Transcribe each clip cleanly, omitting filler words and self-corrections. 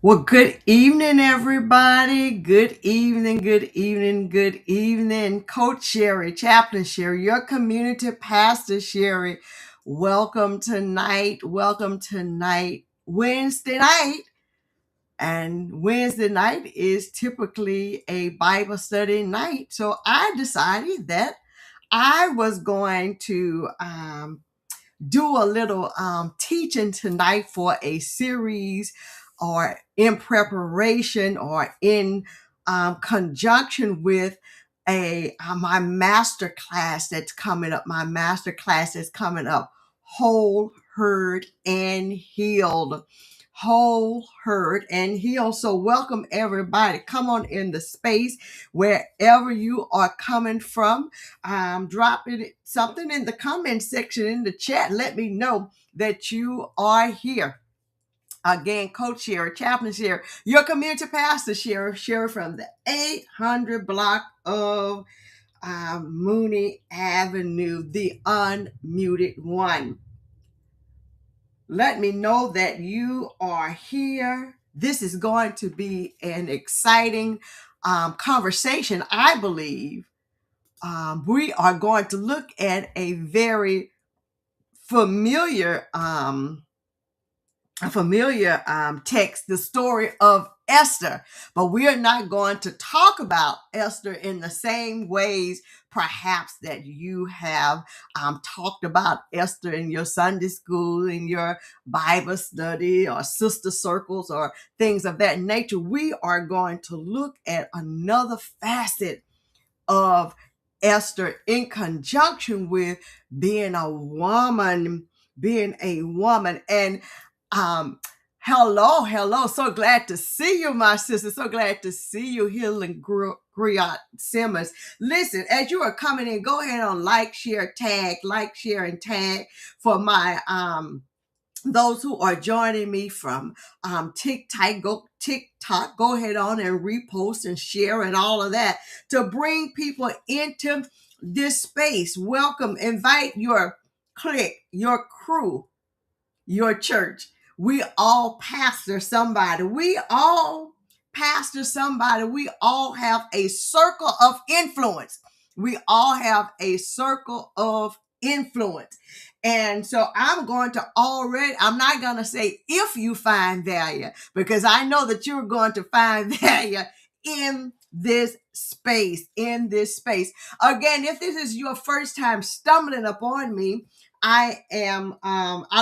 Well, good evening, everybody. Good evening, good evening, good evening. Coach Sherry, Chaplain Sherry, your community pastor Sherry. Welcome tonight. Welcome tonight, Wednesday night. And Wednesday night is typically a Bible study night. So I decided that I was going to do a little teaching tonight for a series or in preparation or in conjunction with a my master class that's coming up. My master class is coming up. Whole, heard, and healed. Whole, heard, and healed. So welcome everybody. Come on in the space wherever you are coming from. Drop it something in the comment section in the chat. Let me know that you are here. Again, Coach Sherry, Chaplain Sherry, your community pastor Sherry from the 800 block of Mooney Avenue, the unmuted one. Let me know that you are here. This is going to be an exciting conversation, I believe. We are going to look at a very familiar text, the story of Esther, but we are not going to talk about Esther in the same ways perhaps that you have talked about Esther in your Sunday school, in your Bible study or sister circles or things of that nature. We are going to look at another facet of Esther in conjunction with being a woman, and hello. So glad to see you, my sister. So glad to see you, Helen Griot Simmons. Listen, as you are coming in, go ahead and like, share, and tag for my those who are joining me from TikTok, go ahead on and repost and share and all of that to bring people into this space. Welcome, invite your clique, your crew, your church. We all pastor somebody. We all pastor somebody. We all have a circle of influence. We all have a circle of influence. And so I'm not going to say if you find value, because I know that you're going to find value in this space, Again, if this is your first time stumbling upon me, I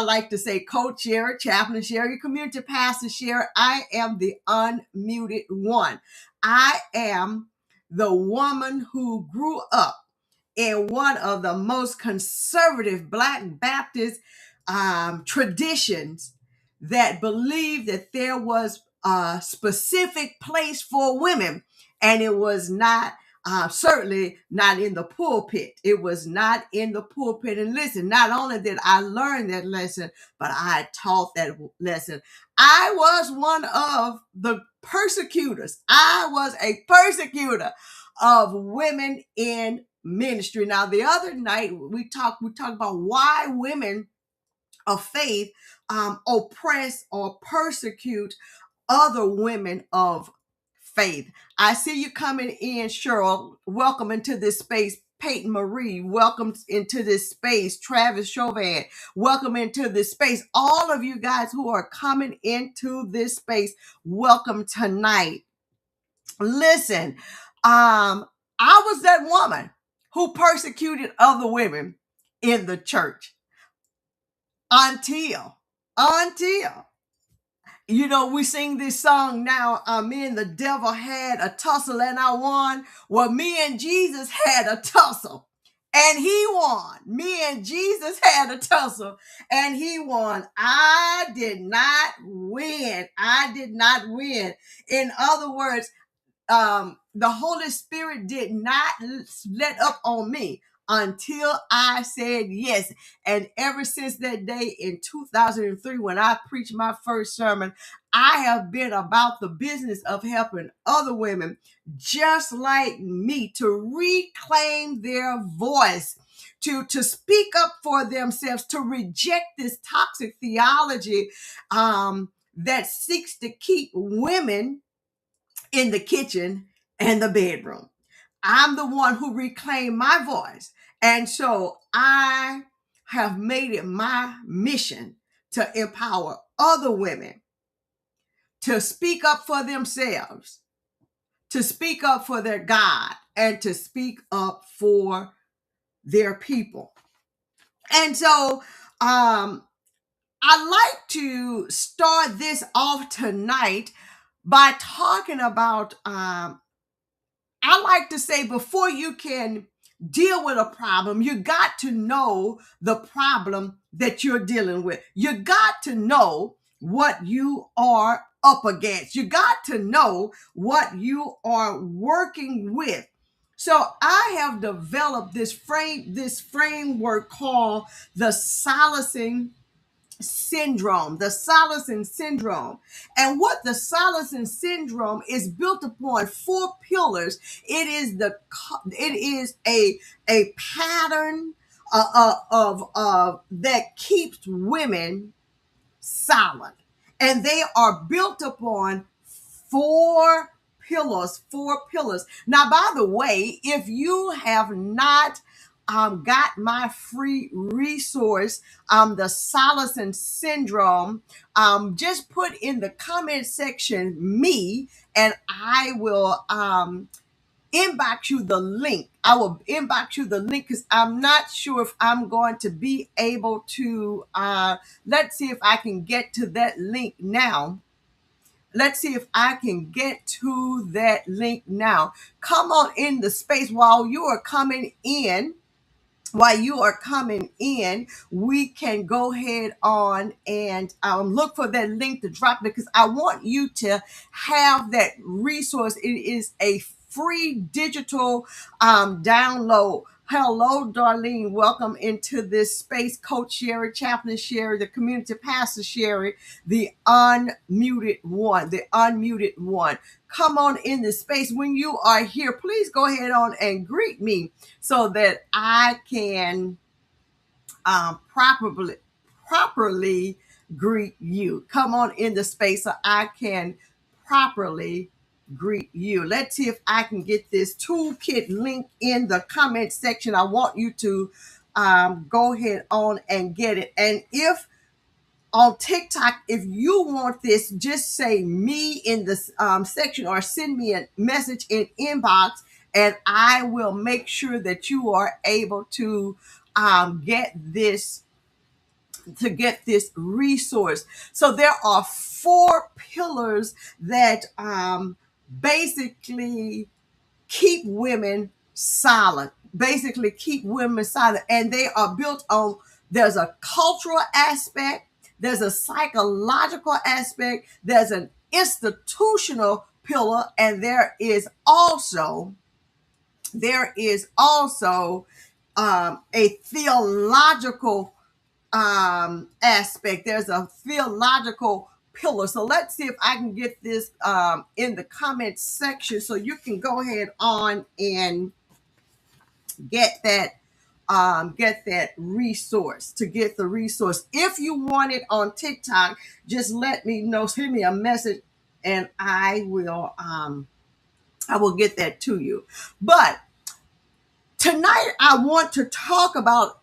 like to say Coach Sherry, Chaplain Sherry, Community Pastor Sherry. I am the unmuted one. I am the woman who grew up in one of the most conservative Black Baptist traditions that believed that there was a specific place for women, and it was not certainly not in the pulpit. It was not in the pulpit. And listen, not only did I learn that lesson, but I taught that lesson. I was one of the persecutors. I was a persecutor of women in ministry. Now, the other night we talked about why women of faith oppress or persecute other women of faith. I see you coming in, Cheryl. Welcome into this space. Peyton Marie, welcome into this space. Travis Chauvin, welcome into this space. All of you guys who are coming into this space, welcome tonight. Listen, I was that woman who persecuted other women in the church until we sing this song now. Me and the devil had a tussle and I won. Well, me and Jesus had a tussle and he won. Me and Jesus had a tussle and he won. I did not win. In other words, the Holy Spirit did not let up on me until I said yes. And ever since that day in 2003, when I preached my first sermon, I have been about the business of helping other women just like me to reclaim their voice, to speak up for themselves, to reject this toxic theology that seeks to keep women in the kitchen and the bedroom. I'm the one who reclaimed my voice. And so I have made it my mission to empower other women to speak up for themselves, to speak up for their God, and to speak up for their people. And so I'd like to start this off tonight by talking about I like to say, before you can deal with a problem, you got to know the problem that you're dealing with. You got to know what you are up against. You got to know what you are working with. So I have developed this framework called the silencing syndrome. And what the silencing syndrome is built upon four pillars. It is a pattern of that keeps women silent, and they are built upon four pillars. Now, by the way, if you have not got my free resource, the Solacen Syndrome, just put in the comment section me, and I will inbox you the link. I will inbox you the link because I'm not sure if I'm going to be able to. Let's see if I can get to that link now. Let's see if I can get to that link now. Come on in the space while you are coming in. While you are coming in, we can go ahead on and look for that link to drop, because I want you to have that resource. It is a free digital download. Hello, Darlene. Welcome into this space. Coach Sherry, Chaplain Sherry, the community pastor Sherry, the unmuted one. Come on in the space. When you are here, please go ahead on and greet me so that I can properly greet you. Come on in the space so I can properly greet you. Let's see if I can get this toolkit link in the comment section. I want you to go ahead on and get it. And if on TikTok, if you want this, just say me in the section, or send me a message in inbox, and I will make sure that you are able to get this resource. So there are four pillars that basically keep women silent. And they are built on, there's a cultural aspect, there's a psychological aspect, there's an institutional pillar, and there is also a theological aspect. There's a theological pillar. So let's see if I can get this in the comment section so you can go ahead on and get that resource. To get the resource, if you want it on TikTok, just let me know. Send me a message, and I will get that to you. But tonight I want to talk about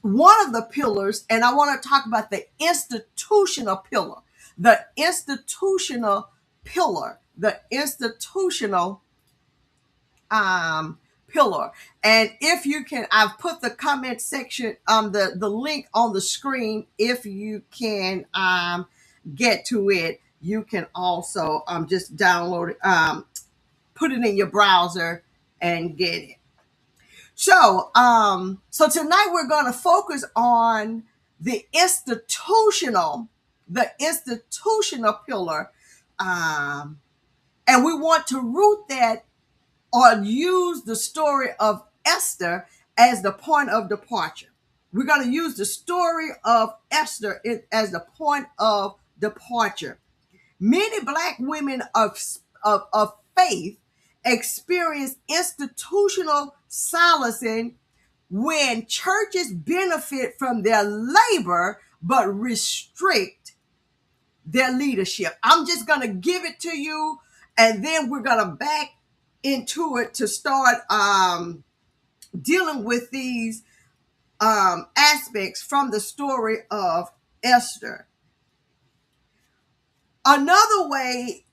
one of the pillars, and I want to talk about the institutional pillar. The institutional pillar. And if you can, I've put the comment section, the link on the screen. If you can get to it, you can also just download it, put it in your browser and get it. So tonight we're going to focus on the institutional pillar, and we want to root that, or use the story of Esther as the point of departure. We're going to use the story of Esther as the point of departure. Many Black women of faith experience institutional silencing when churches benefit from their labor but restrict their leadership. I'm just going to give it to you, and then we're going to back into it to start dealing with these aspects from the story of Esther. Another way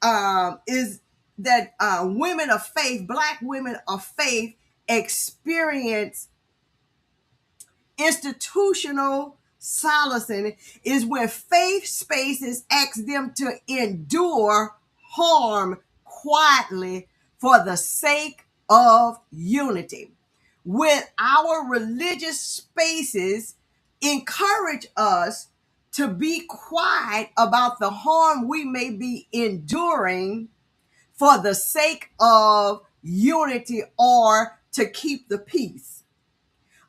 is that women of faith, Black women of faith, experience institutional silencing is when faith spaces ask them to endure harm quietly for the sake of unity. When our religious spaces encourage us to be quiet about the harm we may be enduring for the sake of unity or to keep the peace.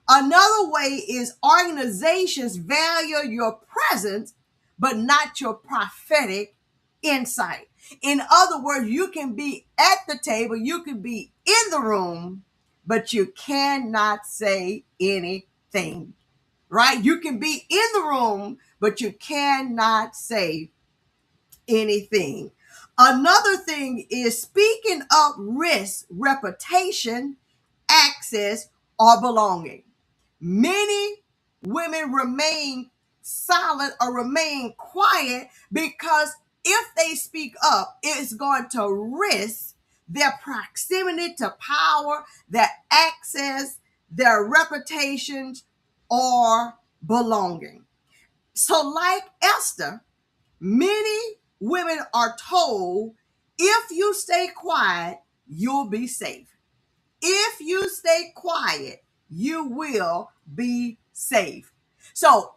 Another way is organizations value your presence, but not your prophetic insight. In other words, you can be at the table, you can be in the room, but you cannot say anything, right? You can be in the room, but you cannot say anything. Another thing is speaking up risks reputation, access, or belonging. Many women remain silent or remain quiet because if they speak up, it's going to risk their proximity to power, their access, their reputations, or belonging. So, like Esther, many women are told if you stay quiet, you'll be safe. If you stay quiet, you will be safe. So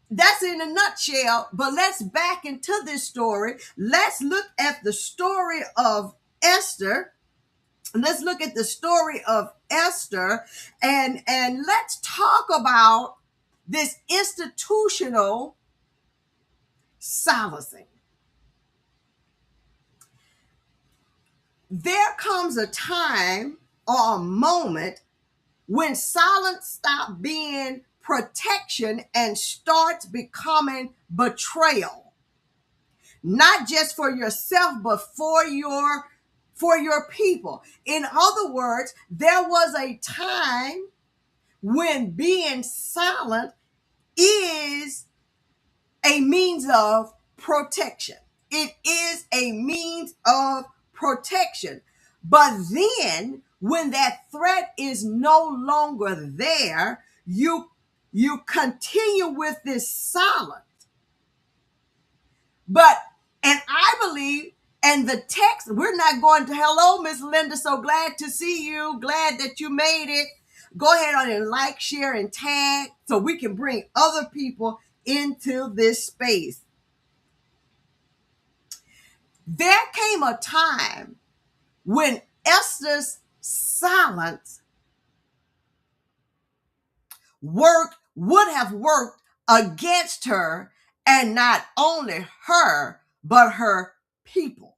that's in a nutshell, but let's back into this story. Let's look at the story of Esther. Let's look at the story of Esther and let's talk about this institutional silencing. There comes a time or a moment when silence stops being protection and starts becoming betrayal, not just for yourself, but for your people. In other words, there was a time when being silent is a means of protection. It is a means of protection. But then when that threat is no longer there, you continue with this silence. And I believe, and the text, we're not going to, hello, Miss Linda, so glad to see you. Glad that you made it. Go ahead on and like, share, and tag so we can bring other people into this space. There came a time when Esther's silence would have worked against her, and not only her, but her people.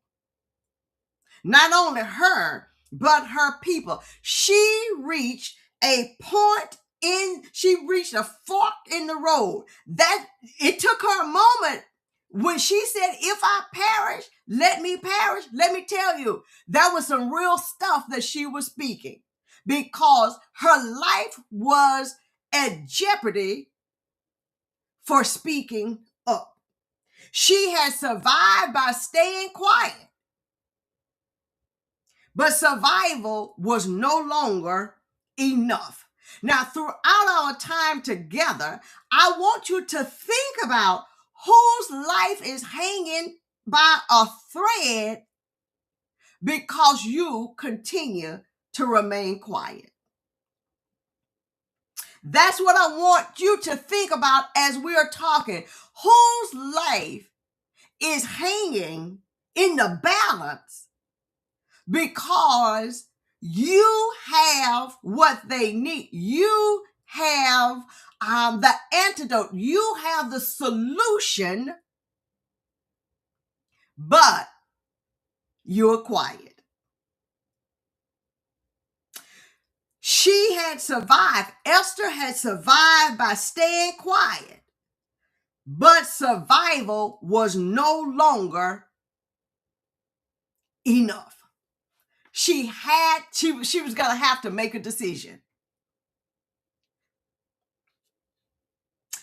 Not only her, but her people. She reached a fork in the road. That it took her a moment when she said, if I perish, let me perish. Let me tell you, that was some real stuff that she was speaking, because her life was at jeopardy for speaking up. She had survived by staying quiet, but survival was no longer enough. Now, throughout our time together, I want you to think about whose life is hanging by a thread because you continue to remain quiet. That's what I want you to think about as we're talking. Whose life is hanging in the balance because you have what they need. You have the antidote. You have the solution, but you're quiet. She had survived. Esther had survived by staying quiet. but survival was no longer enough. She was going to have to make a decision.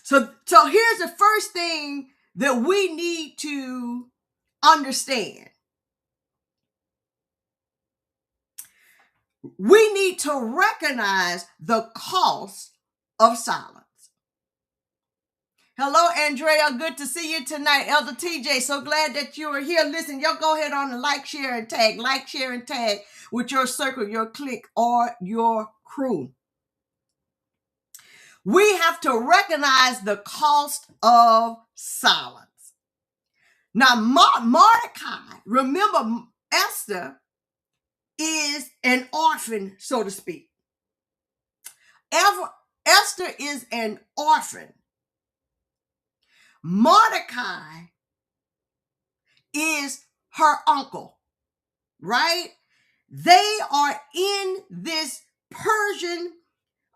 So here's the first thing that we need to understand. We need to recognize the cost of silence. Hello, Andrea. Good to see you tonight. Elder TJ, so glad that you are here. Listen, y'all go ahead on and like, share, and tag. Like, share, and tag with your circle, your clique, or your crew. We have to recognize the cost of silence. Now, Mordecai, remember, Esther is an orphan, so to speak. Esther is an orphan. Mordecai is her uncle, right? They are in this Persian,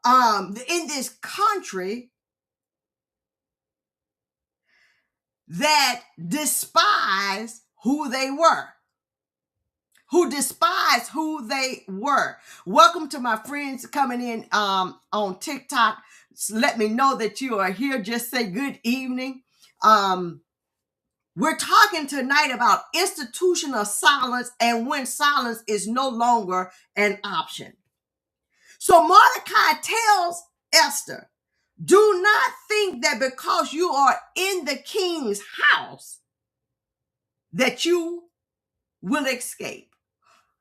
in this country that despise who they were. Welcome to my friends coming in on TikTok. Let me know that you are here. Just say good evening. We're talking tonight about institutional silence and when silence is no longer an option. So Mordecai tells Esther, do not think that because you are in the king's house that you will escape.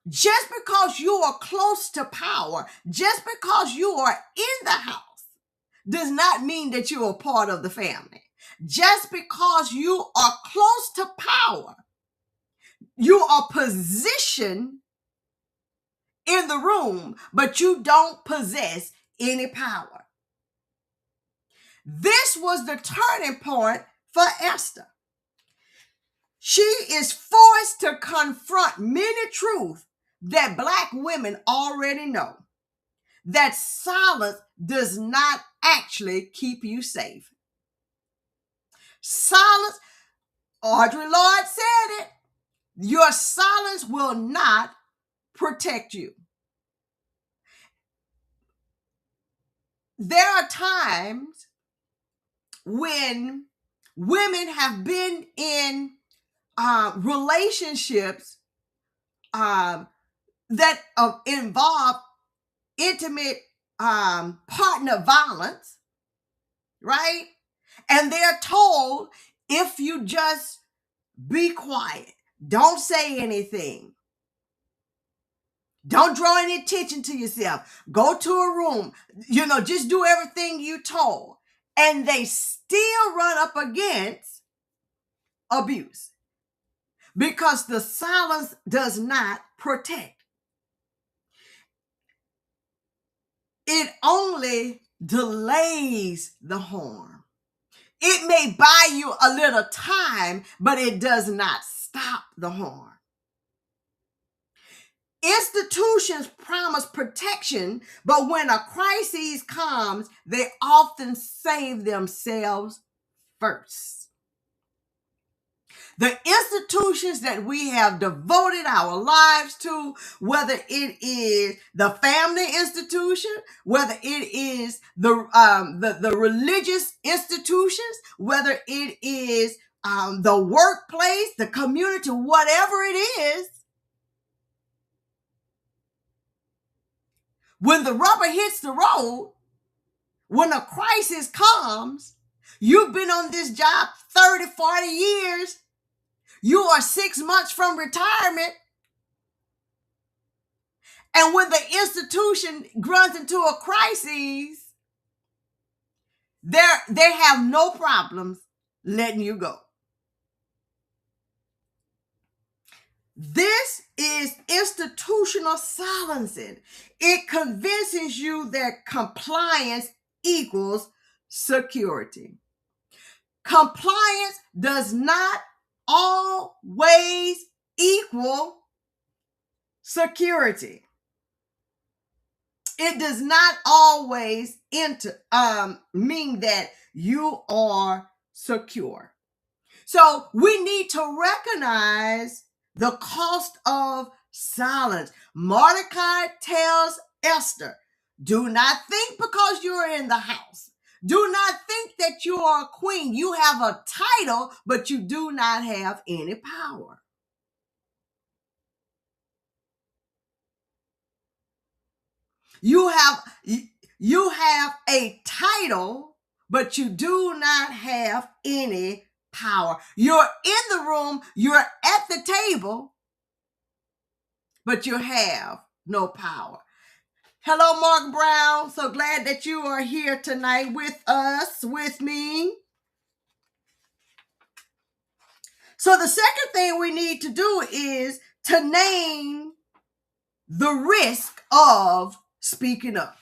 Just because you are close to power, just because you are in the house, does not mean that you are part of the family. Just because you are close to power, you are positioned in the room, but you don't possess any power. This was the turning point for Esther. She is forced to confront many truths that Black women already know. That silence does not actually keep you safe. Silence, Audre Lorde said it, your silence will not protect you. There are times when women have been in relationships that involve intimate partner violence, right? And they're told, if you just be quiet, don't say anything, don't draw any attention to yourself, go to a room, just do everything you told. And they still run up against abuse because the silence does not protect. It only delays the harm. It may buy you a little time, but it does not stop the harm. Institutions promise protection, but when a crisis comes, they often save themselves first. The institutions that we have devoted our lives to, whether it is the family institution, whether it is the religious institutions, whether it is the workplace, the community, whatever it is, when the rubber hits the road, when a crisis comes, you've been on this job 30, 40 years, you are 6 months from retirement, and when the institution runs into a crisis, they have no problems letting you go. This is institutional silencing. It convinces you that compliance equals security. Compliance does not always equal security. It does not always mean that you are secure. So we need to recognize the cost of silence. Mordecai tells Esther, do not think because you're in the house. Do not think that you are a queen. You have a title, but you do not have any power. You have a title, but you do not have any power. You're in the room, you're at the table, but you have no power. Hello, Mark Brown. So glad that you are here tonight with us, with me. So the second thing we need to do is to name the risk of speaking up.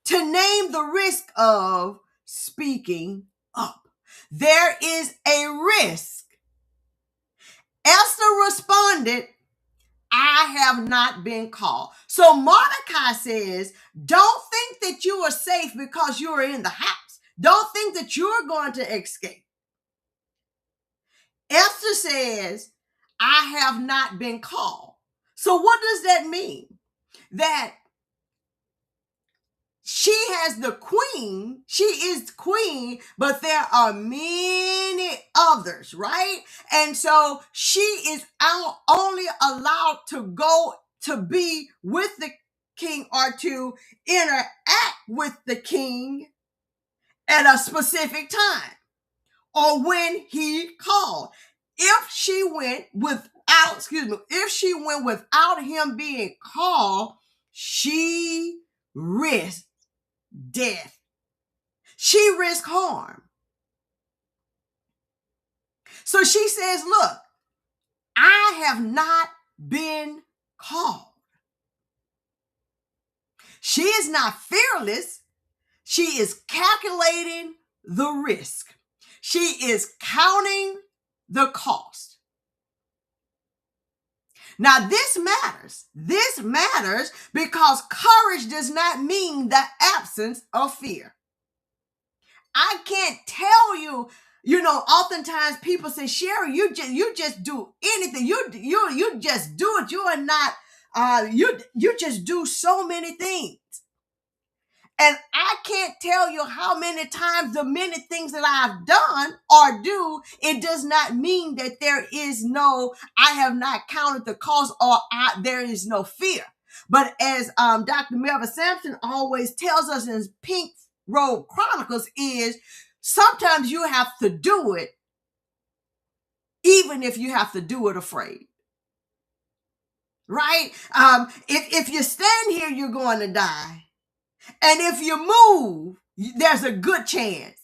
To name the risk of speaking up. There is a risk. Esther responded, I have not been called. So Mordecai says, don't think that you are safe because you are in the house. Don't think that you're going to escape. Esther says, I have not been called. So what does that mean? That she has the queen, she is queen, but there are many others, right? And so she is only allowed to go to be with the king or to interact with the king at a specific time or when he called. If she went without him being called, she risked death. She risked harm. So she says, look, I have not been called. She is not fearless. She is calculating the risk. She is counting the cost. Now, this matters. This matters because courage does not mean the absence of fear. I can't tell you, oftentimes people say, Sherry, you just do anything. You just do it. You are not, you just do so many things. And I can't tell you how many times the many things that I've done or do, it does not mean that I have not counted the cost or there is no fear. But as Dr. Melvin Sampson always tells us in Pink Road Chronicles is sometimes you have to do it even if you have to do it afraid. Right? If you stand here, you're going to die. And if you move, there's a good chance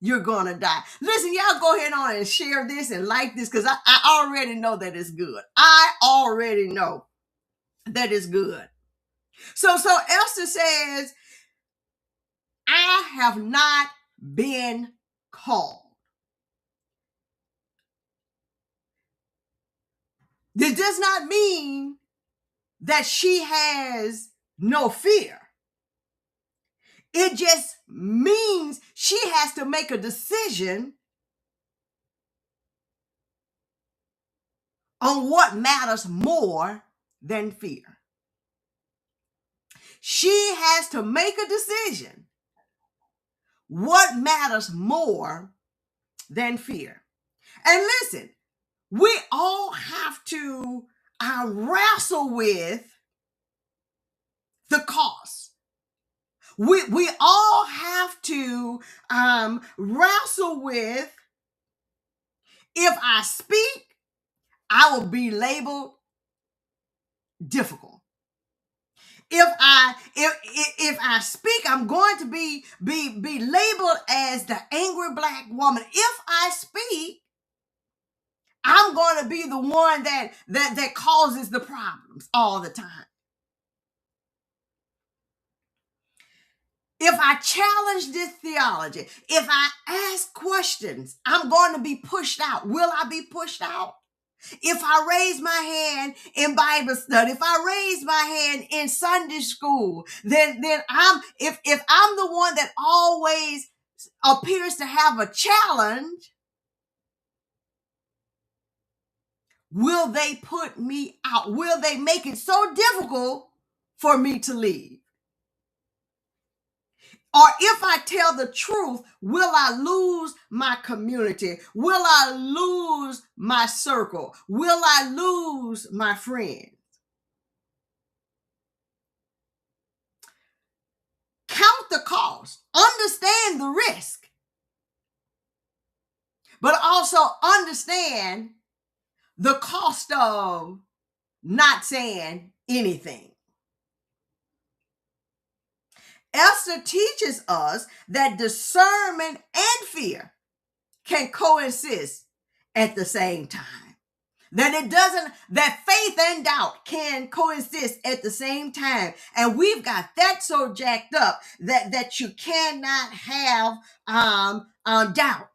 you're going to die. Listen, y'all go ahead on and share this and like this because I already know that it's good. I already know that it's good. So Esther says, I have not been called. This does not mean that she has no fear. It just means she has to make a decision on what matters more than fear. She has to make a decision what matters more than fear. And listen, we all have to wrestle with the cost. We all have to wrestle with, if I speak, I will be labeled difficult. If I speak, I'm going to be labeled as the angry black woman. If I speak, I'm going to be the one that causes the problems all the time. If I challenge this theology, if I ask questions, I'm going to be pushed out. Will I be pushed out? If I raise my hand in Bible study, if I raise my hand in Sunday school, then if I'm the one that always appears to have a challenge, will they put me out? Will they make it so difficult for me to leave? Or if I tell the truth, will I lose my community? Will I lose my circle? Will I lose my friends? Count the cost, understand the risk, but also understand the cost of not saying anything. Esther teaches us that discernment and fear can coexist at the same time. That faith and doubt can coexist at the same time. And we've got that so jacked up that you cannot have doubt.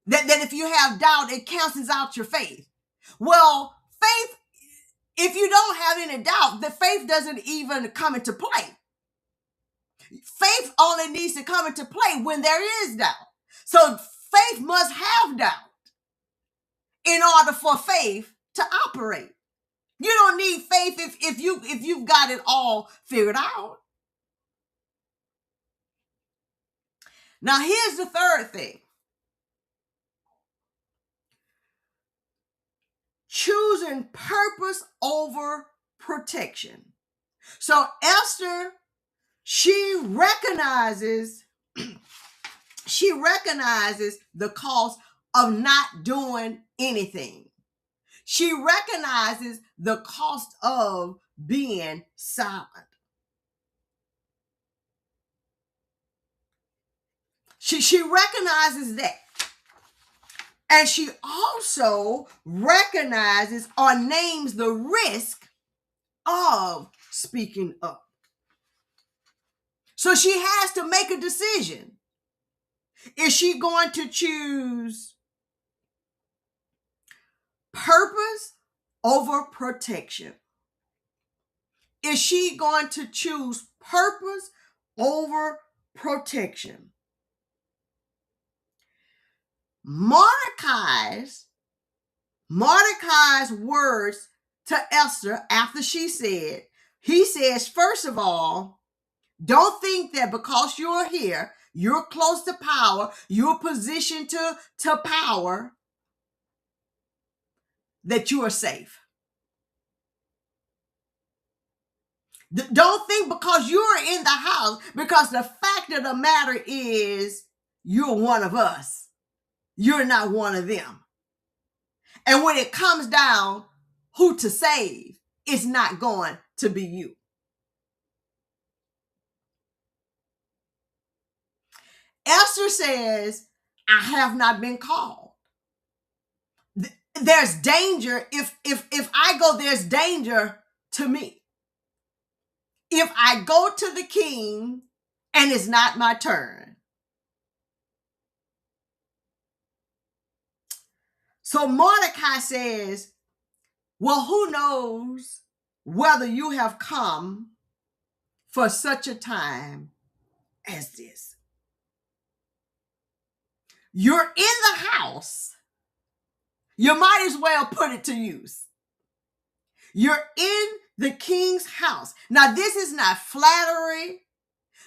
That if you have doubt, it cancels out your faith. Well, faith, if you don't have any doubt, the faith doesn't even come into play. Faith only needs to come into play when there is doubt. So faith must have doubt in order for faith to operate. You don't need faith if you've got it all figured out. Now here's the third thing. Choosing purpose over protection. So Esther, she recognizes the cost of not doing anything. She recognizes the cost of being silent. She recognizes that. And she also recognizes or names the risk of speaking up. So she has to make a decision. Is she going to choose purpose over protection? Is she going to choose purpose over protection? Mordecai's words to Esther after he says, first of all, don't think that because you're here, you're close to power, you're positioned to power, that you are safe. Don't think because you're in the house, because the fact of the matter is you're one of us. You're not one of them. And when it comes down who to save, it's not going to be you. Esther says, I have not been called. There's danger. If I go, there's danger to me. If I go to the king and it's not my turn. So Mordecai says, well, who knows whether you have come for such a time as this? You're in the house. You might as well put it to use. You're in the king's house. Now, this is not flattery.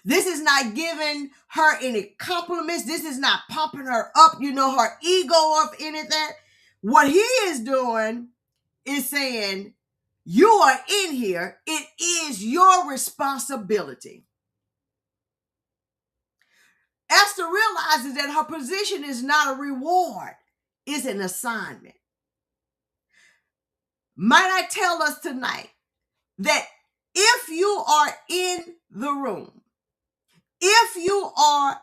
This is not giving her any compliments. This is not pumping her up, her ego up, anything. What he is doing is saying, you are in here. It is your responsibility. Esther realizes that her position is not a reward, it's an assignment. Might I tell us tonight that if you are in the room, if you are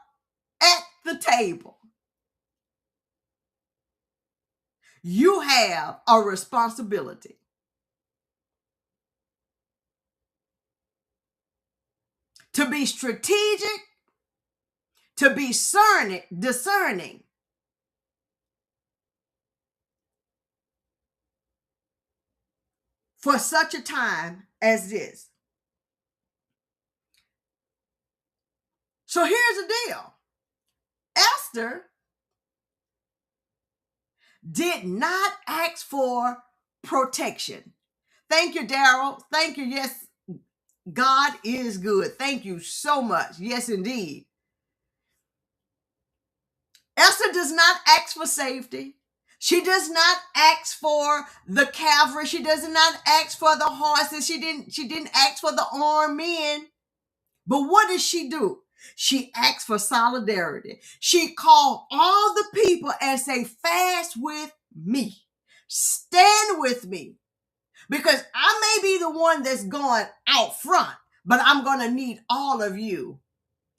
at the table, you have a responsibility to be strategic, to be discerning, for such a time as this. So here's the deal. Esther did not ask for protection. Thank you, Daryl. Thank you. Yes, God is good. Thank you so much. Yes, indeed. Esther does not ask for safety. She does not ask for the cavalry. She does not ask for the horses. She didn't ask for the armed men. But what did she do? She asked for solidarity. She called all the people and say, fast with me. Stand with me. Because I may be the one that's going out front, but I'm going to need all of you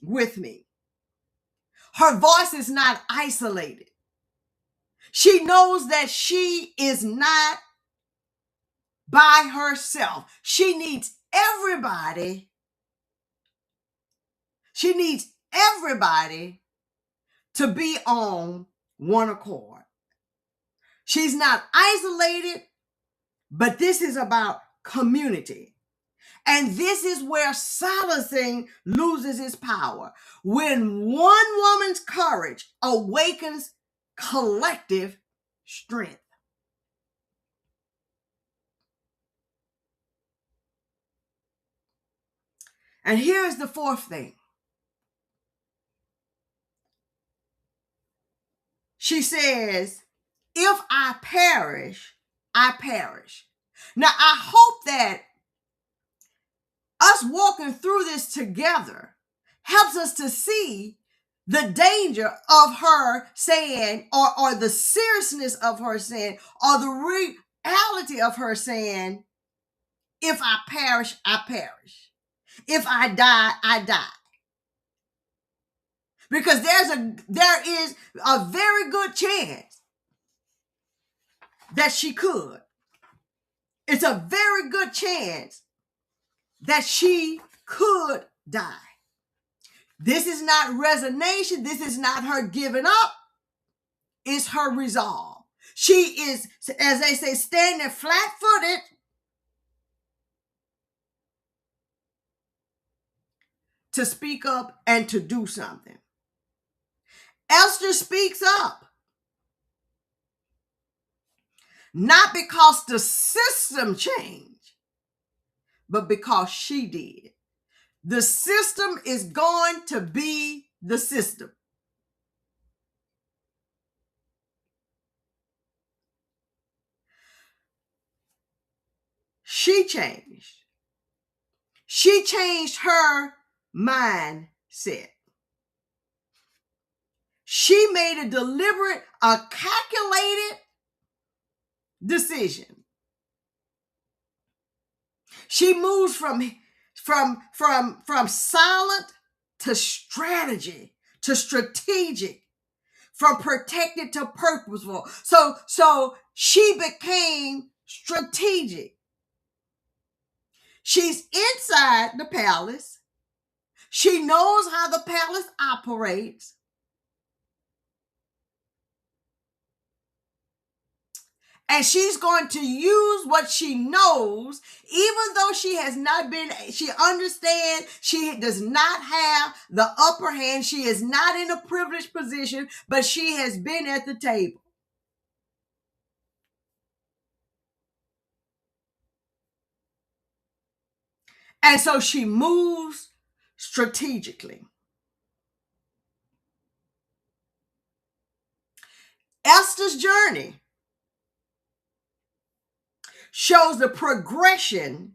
with me. Her voice is not isolated. She knows that she is not by herself. She needs everybody. She needs everybody to be on one accord. She's not isolated, but this is about community. And this is where silencing loses its power. When one woman's courage awakens collective strength. And here's the fourth thing. She says, if I perish, I perish. Now, I hope that us walking through this together helps us to see the danger of her saying, or the seriousness of her saying, or the reality of her saying, if I perish, I perish. If I die, I die. Because there is a very good chance that she could. It's a very good chance that she could die. This is not resignation. This is not her giving up. It's her resolve. She is, as they say, standing flat-footed to speak up and to do something. Esther speaks up. Not because the system changed, but because she did. The system is going to be the system. She changed. She changed her mindset. She made a deliberate, a calculated decision. She moves from silent to strategy, to strategic, from protected to purposeful. So she became strategic. She's inside the palace. She knows how the palace operates. And she's going to use what she knows, even though she understands she does not have the upper hand. She is not in a privileged position, but she has been at the table. And so she moves strategically. Esther's journey shows the progression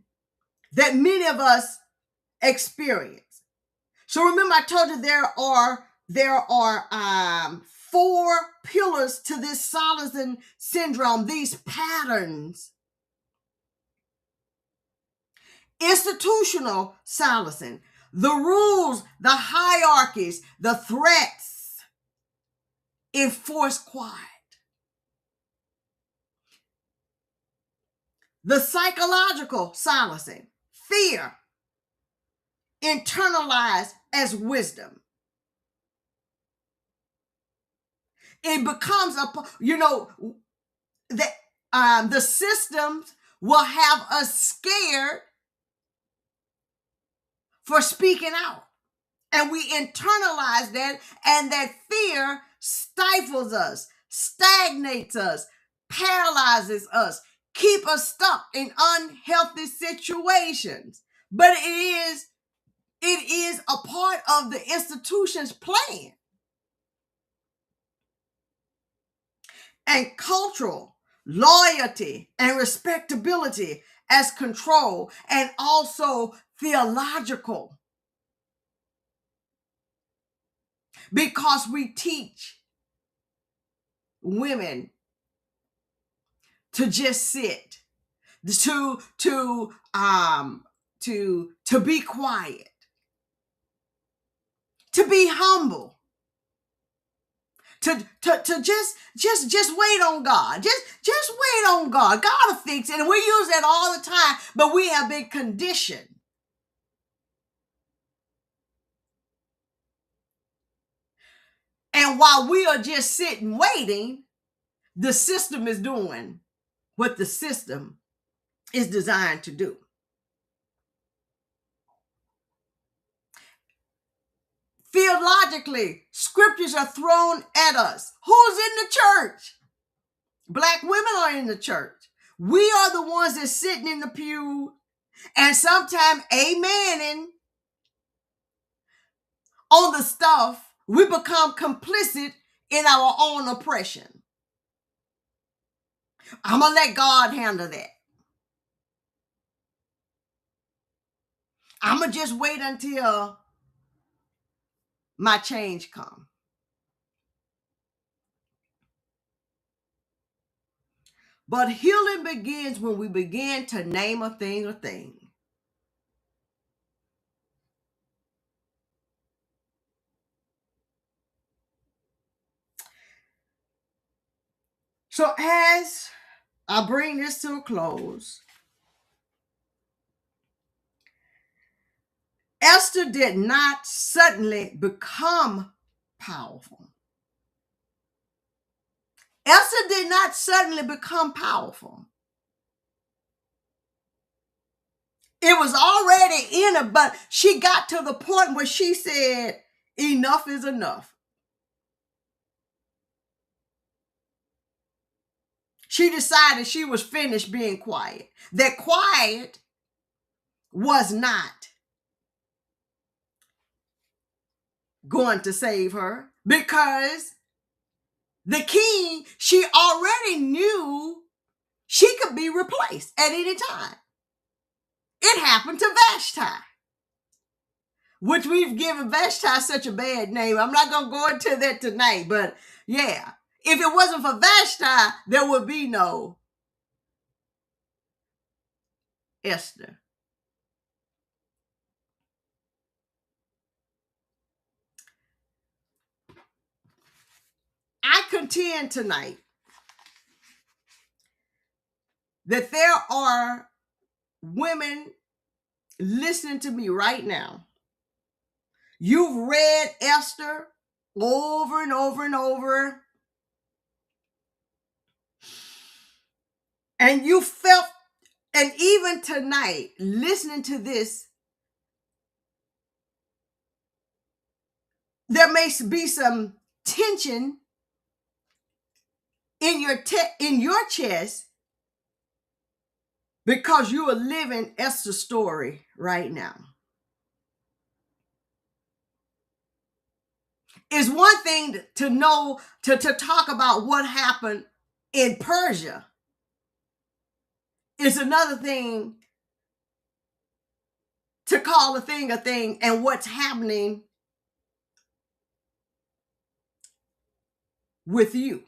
that many of us experience. So remember, I told you there are 4 pillars to this silencing syndrome, these patterns. Institutional silencing, the rules, the hierarchies, the threats, enforced quiet. The psychological silencing, fear, internalized as wisdom. It becomes the systems will have us scared for speaking out. And we internalize that, and that fear stifles us, stagnates us, paralyzes us, keep us stuck in unhealthy situations. But it is a part of the institution's plan. And cultural loyalty and respectability as control, and also theological, because we teach women to just sit, to be quiet, to be humble, to just wait on God. Just wait on God. God will fix it. And we use that all the time, but we have been conditioned. And while we are just sitting waiting, the system is doing what the system is designed to do. Theologically, scriptures are thrown at us. Who's in the church? Black women are in the church. We are the ones that's sitting in the pew and sometimes amening on the stuff. We become complicit in our own oppression. I'm going to let God handle that. I'm going to just wait until my change comes. But healing begins when we begin to name a thing a thing. So as I bring this to a close, Esther did not suddenly become powerful. Esther did not suddenly become powerful. It was already in her, but she got to the point where she said, enough is enough. She decided she was finished being quiet. That quiet was not going to save her, because the king, she already knew she could be replaced at any time. It happened to Vashti, which we've given Vashti such a bad name. I'm not going to go into that tonight, but yeah, if it wasn't for Vashti, there would be no Esther. I contend tonight that there are women listening to me right now. You've read Esther over and over and over, and you felt, and even tonight, listening to this, there may be some tension in your chest, because you are living Esther's story right now. It's one thing to know, to talk about what happened in Persia. It's another thing to call a thing and what's happening with you.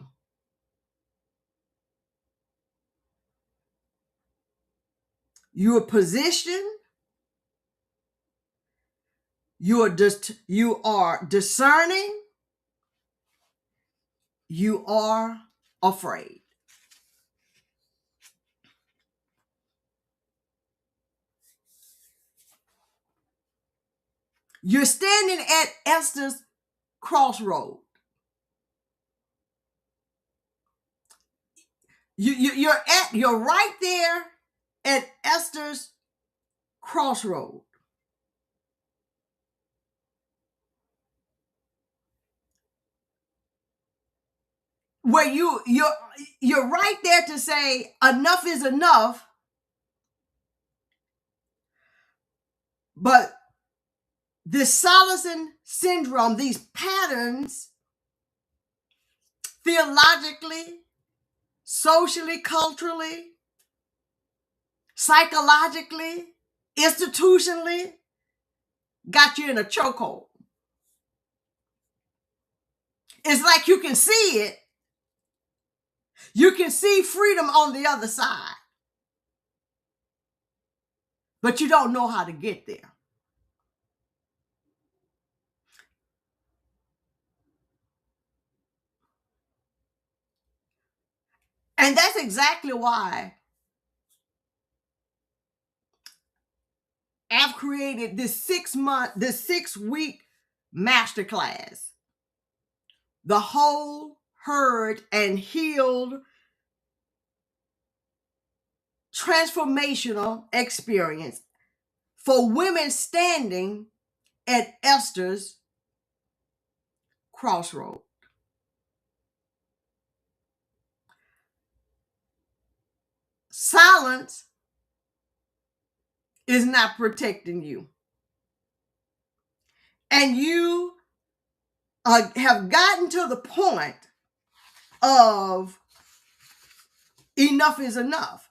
You're positioned, you are discerning, you are afraid. You're standing at Esther's crossroad. You're right there at Esther's crossroad. where you're right there to say enough is enough, but this Solacen syndrome, these patterns, theologically, socially, culturally, psychologically, institutionally, got you in a chokehold. It's like you can see it. You can see freedom on the other side, but you don't know how to get there. And that's exactly why I've created this 6-week masterclass, the Whole, Heard, and Healed Transformational Experience for women standing at Esther's crossroad. Silence is not protecting you. And you have gotten to the point of enough is enough,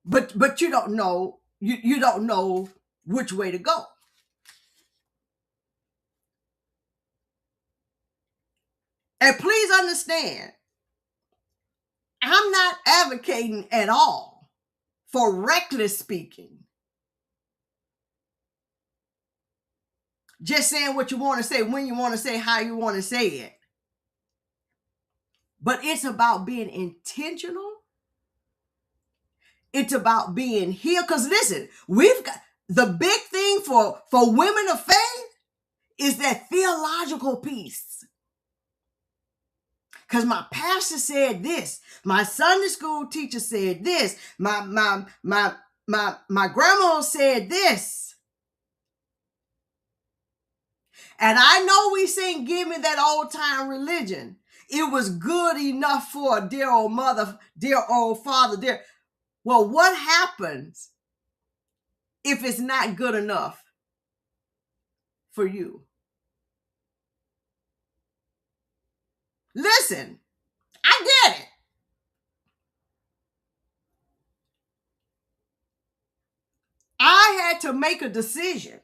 but you don't know you don't know which way to go. And please understand, I'm not advocating at all for reckless speaking. Just saying what you want to say, when you want to say, how you want to say it. But it's about being intentional. It's about being healed. Because listen, we've got the big thing for women of faith is that theological piece. Because my pastor said this, my Sunday school teacher said this, my grandma said this. And I know we sing, give me that old time religion. It was good enough for a dear old mother, dear old father, dear. Well, what happens if it's not good enough for you? Listen, I get it. I had to make a decision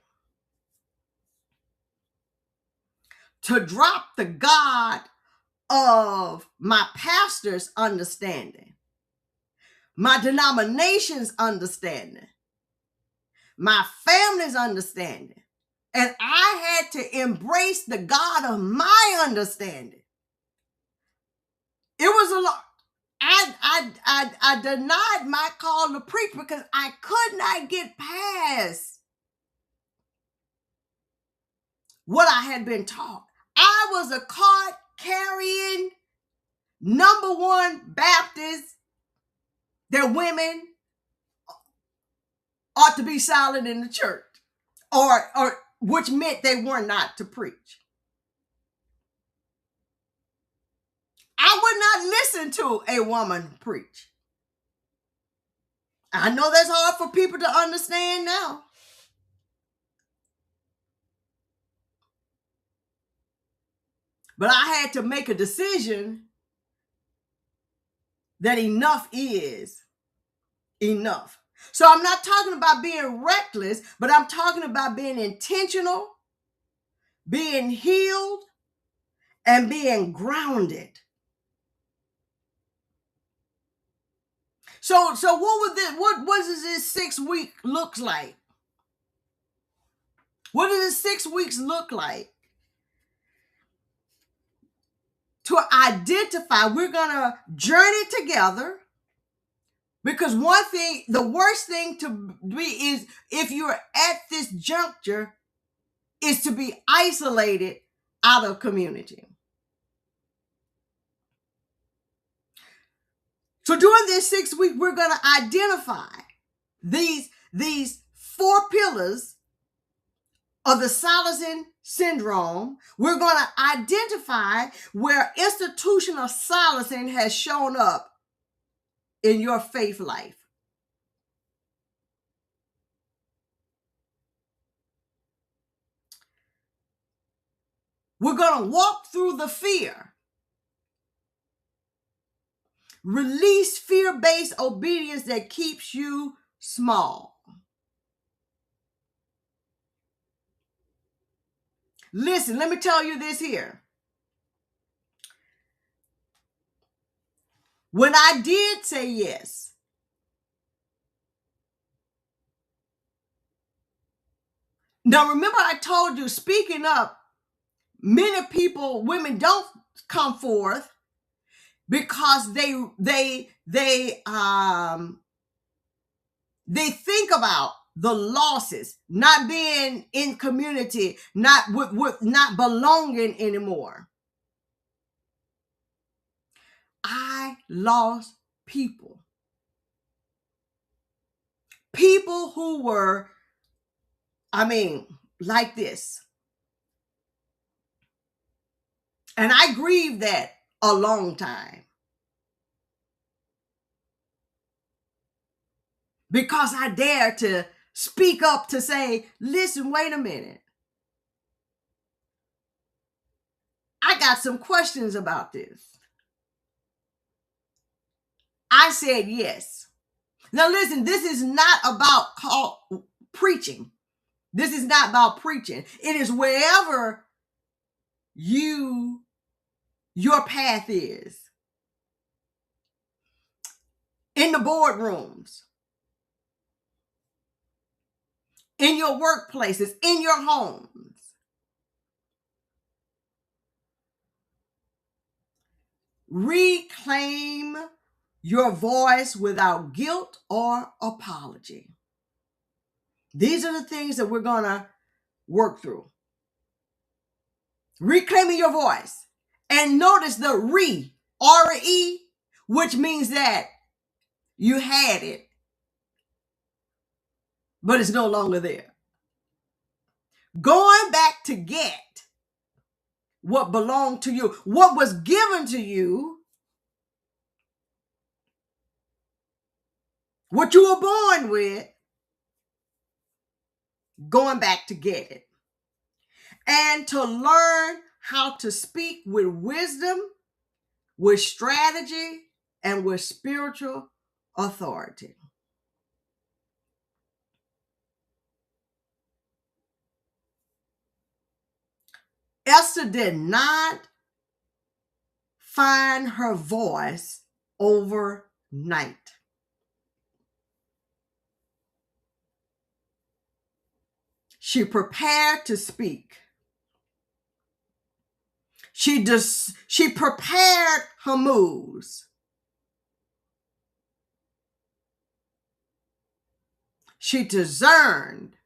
to drop the God of my pastor's understanding, my denomination's understanding, my family's understanding, and I had to embrace the God of my understanding. It was a lot. I denied my call to preach because I could not get past what I had been taught. I was a card-carrying #1 Baptist that women ought to be silent in the church, or which meant they were not to preach. I would not listen to a woman preach. I know that's hard for people to understand now. But I had to make a decision that enough is enough. So I'm not talking about being reckless, but I'm talking about being intentional, being healed, and being grounded. So what does this 6 week look like? What does this 6 weeks look like? To identify, we're gonna journey together, because one thing, the worst thing to be is, if you're at this juncture, is to be isolated out of community. So during this 6 week, we're going to identify these 4 pillars of the Solacen syndrome. We're going to identify where institutional silencing has shown up in your faith life. We're going to walk through the fear. Release fear-based obedience that keeps you small. Listen, let me tell you this here. When I did say yes, now remember I told you, speaking up, many people, women don't come forth because they think about the losses, not being in community, not not belonging anymore. I lost people who were, like this. And I grieved that a long time. Because I dared to speak up to say, listen, wait a minute. I got some questions about this. I said yes. Now listen, this is not about preaching. This is not about preaching. It is wherever your path is. In the boardrooms, in your workplaces, in your homes. Reclaim your voice without guilt or apology. These are the things that we're going to work through. Reclaiming your voice. And notice the R-E, which means that you had it, but it's no longer there. Going back to get what belonged to you, what was given to you, what you were born with, going back to get it. And to learn how to speak with wisdom, with strategy, and with spiritual authority. Esther did not find her voice overnight. She prepared to speak. She prepared her moves. She discerned,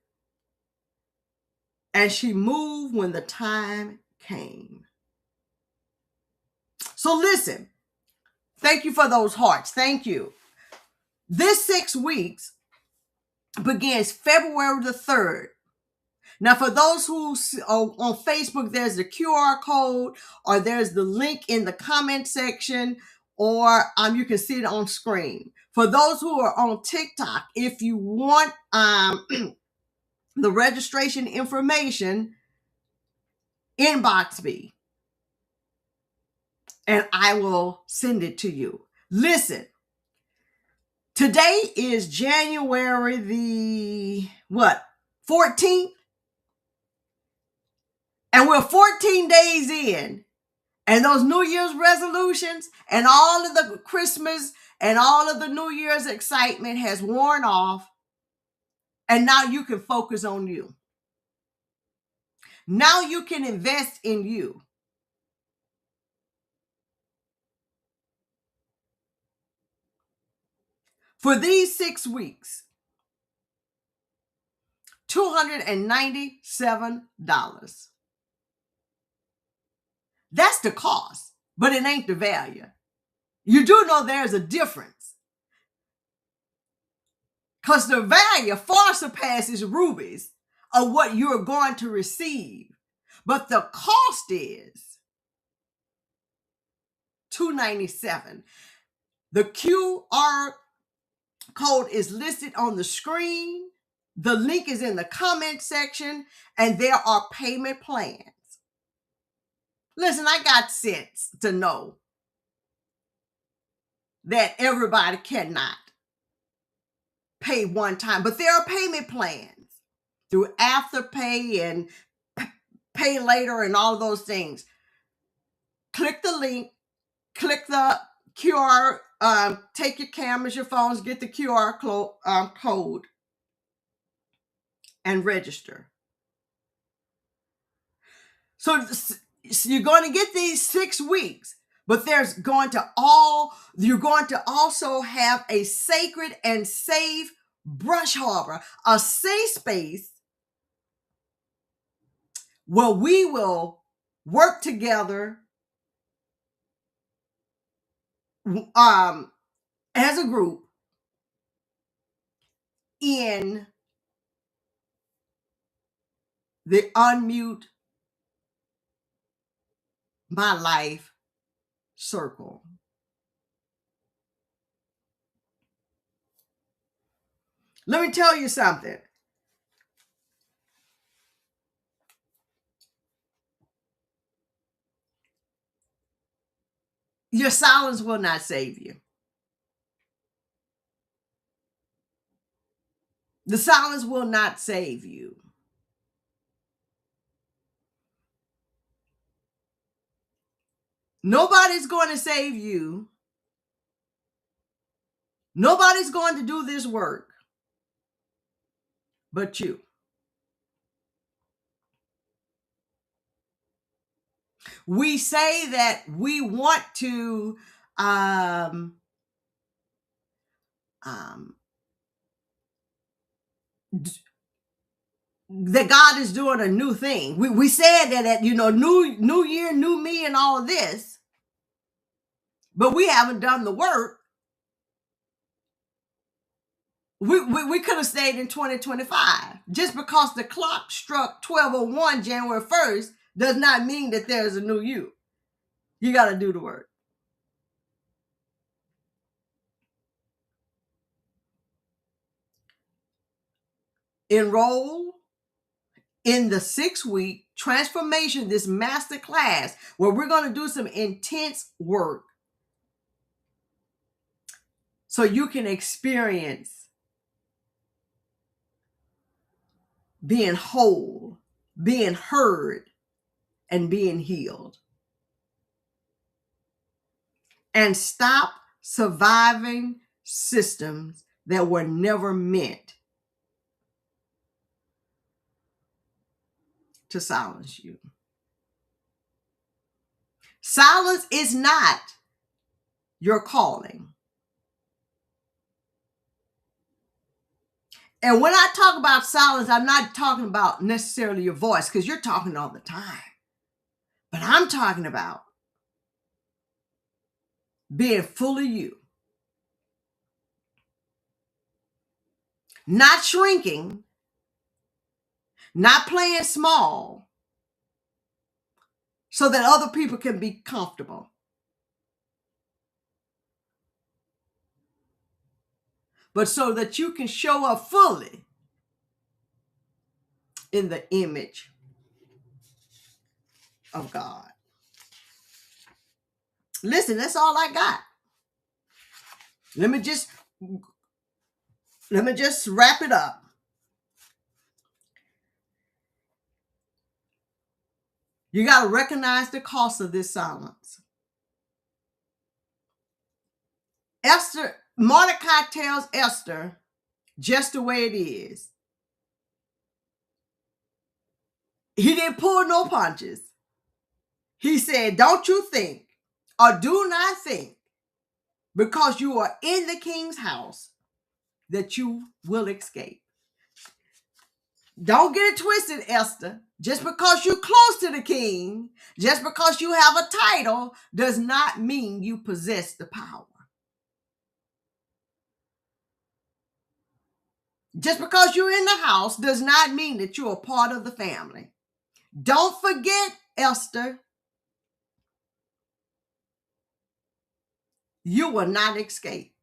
and she moved when the time came. So listen, thank you for those hearts. Thank you. This 6 weeks begins February the 3rd. Now, for those who on Facebook, there's the QR code, or there's the link in the comment section, or you can see it on screen. For those who are on TikTok, if you want the registration information, inbox me, and I will send it to you. Listen, today is January the 14th? And we're 14 days in, and those New Year's resolutions and all of the Christmas and all of the New Year's excitement has worn off, and now you can focus on you. Now you can invest in you. For these 6 weeks, $297. That's the cost, but it ain't the value. You do know there's a difference, because the value far surpasses rubies of what you're going to receive. but the cost is $297. The QR code is listed on the screen. The link is in the comment section, and there are payment plans. Listen, I got sense to know that everybody cannot pay one time, but there are payment plans through Afterpay and pay later and all of those things. Click the link, click the QR, take your cameras, your phones, get the QR code and register. So you're going to get these 6 weeks, but you're going to also have a sacred and safe brush harbor, a safe space where we will work together as a group in the Unmute My Life circle. Let me tell you something. Your silence will not save you. The silence will not save you. Nobody's going to save you. Nobody's going to do this work but you. We say that we want to that God is doing a new thing. We said that at new year, new me, and all of this, but we haven't done the work. We could have stayed in 2025. Just because the clock struck 12:01 January 1st does not mean that there's a new you. You got to do the work. Enroll in the 6-week transformation, this master class, where we're going to do some intense work so you can experience being whole, being heard, and being healed. And stop surviving systems that were never meant to silence you. Silence is not your calling. And when I talk about silence, I'm not talking about necessarily your voice, because you're talking all the time. But I'm talking about being fully you. Not shrinking, not playing small so that other people can be comfortable. But so that you can show up fully in the image of God. Listen, that's all I got. Let me just wrap it up. You got to recognize the cost of this silence. Mordecai tells Esther just the way it is. He didn't pull no punches. He said, don't you think, or do not think, because you are in the king's house, that you will escape. Don't get it twisted, Esther. Just because you're close to the king, just because you have a title, does not mean you possess the power. Just because you're in the house does not mean that you're a part of the family. Don't forget, Esther, you will not escape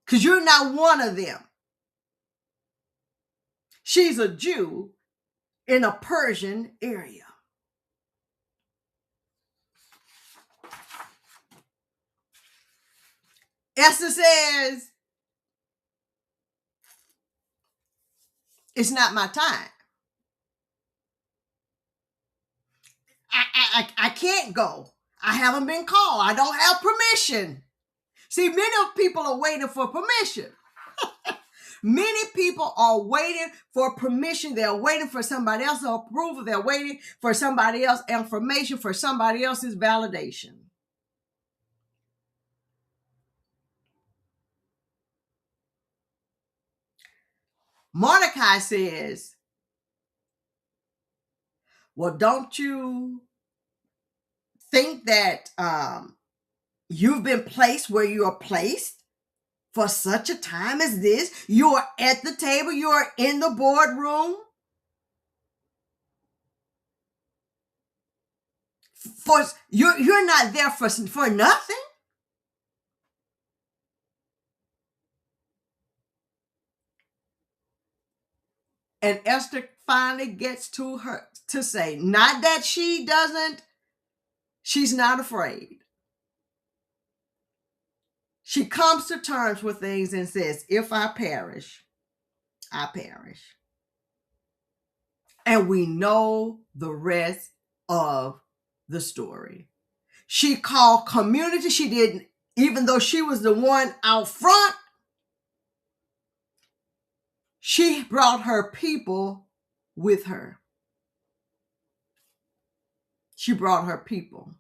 because you're not one of them. She's a Jew in a Persian area. Esther says, it's not my time. I can't go. I haven't been called. I don't have permission. See, many people are waiting for permission. Many people are waiting for permission. They're waiting for somebody else's approval. They're waiting for somebody else's information, for somebody else's validation. Mordecai says, well, don't you think that you've been placed where you are placed for such a time as this? You are at the table. You are in the boardroom. You're not there for nothing. And Esther finally gets to her to say, not that she's not afraid. She comes to terms with things and says, if I perish, I perish. And we know the rest of the story. She called community. She didn't, even though she was the one out front, she brought her people with her. She brought her people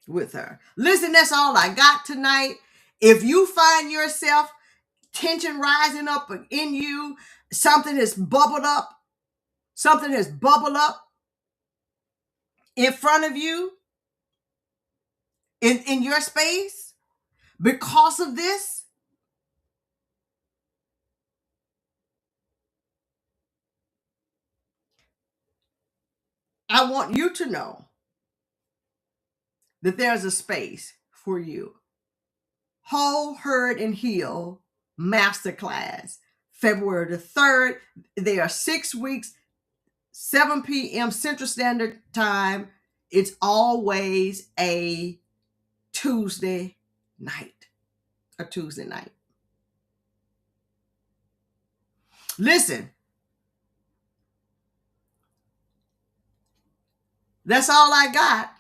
with her. Listen, that's all I got tonight. If you find yourself tension rising up in you, something has bubbled up in front of you, in your space, because of this, I want you to know that there's a space for you. Whole, Heard, and Heal Masterclass, February the 3rd. They are 6 weeks, 7 p.m. Central Standard Time. It's always a Tuesday night. A Tuesday night. Listen, that's all I got.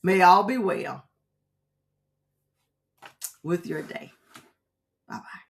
May all be well with your day. Bye-bye.